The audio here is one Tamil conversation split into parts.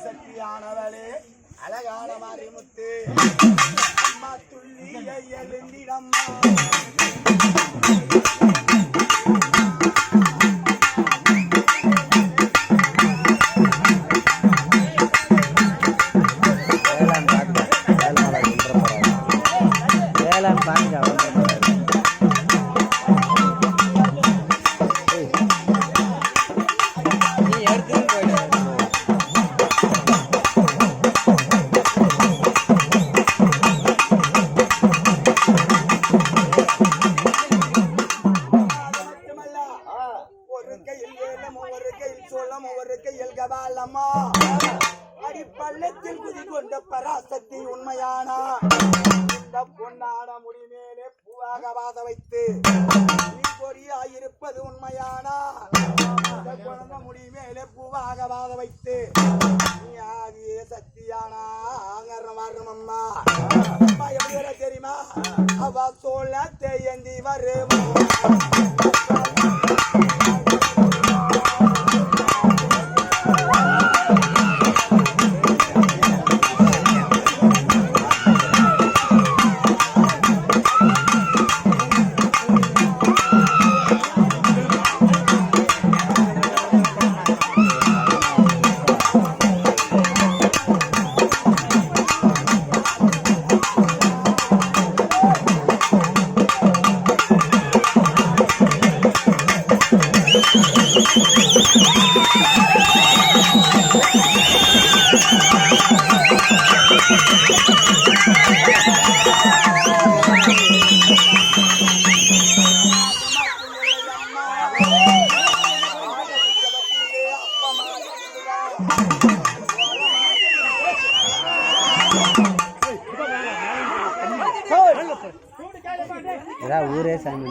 சக்தியானவளே அழகான மாரிமுத்து அம்மா துள்ளி எழுந்திடம்மா அடிப்பள்ளத்தில் குதிகொண்ட பராசக்தி உண்மையானா இந்த பொன்னாட முடிமேலே பூவாக வாத வைத்து பொறியாயிருப்பது உண்மையானா இந்த குழந்தை முடிமேலே பூவாக வாத வைத்து நீ ஆகிய சக்தியானா வரும் அம்மா அம்மா எப்படி தெரியுமா அவ சொல்ல தேந்தி வருமா ஊரே சாமி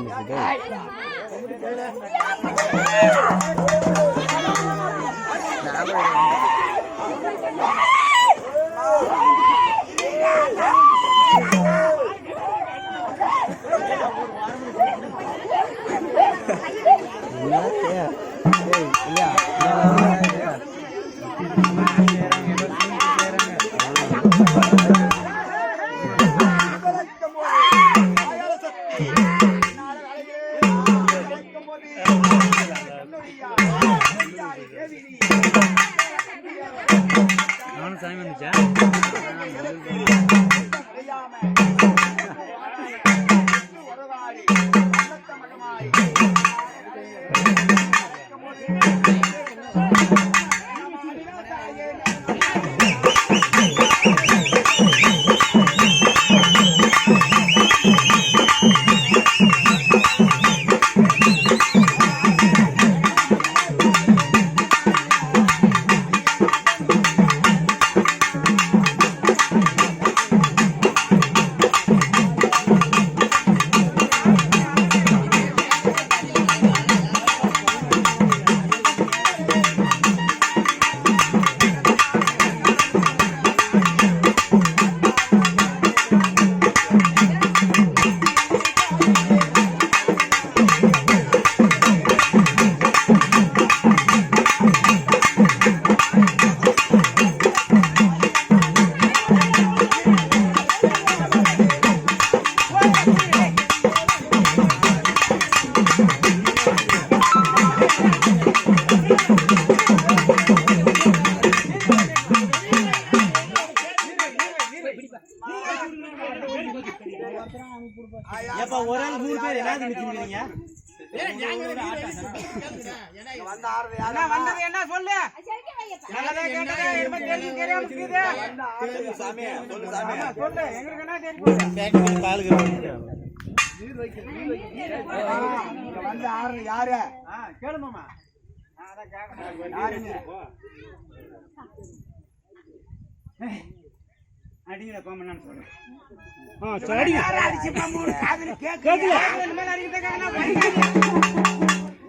அடிங்கடா கோமண்ணா சொல்றேன்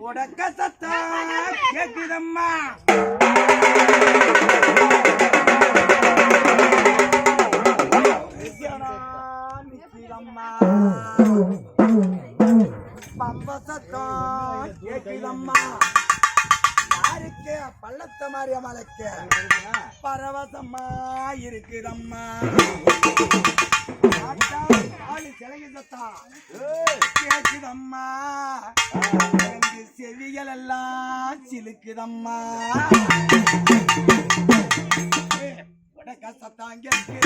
உடக்க சத்தா கேக்குதம்மா கேக்குதம்மா பம்ப சத்தம் கேக்குதம்மா யாருக்கு பள்ளத்த மாறிய மலைக்கு பரவசமா இருக்குதம்மா சிலகி சத்தம் கேக்குதம்மா எங்கு செவிகள் எல்லாம் சிலுக்குதம்மா உடக்க சத்தம் கேட்கு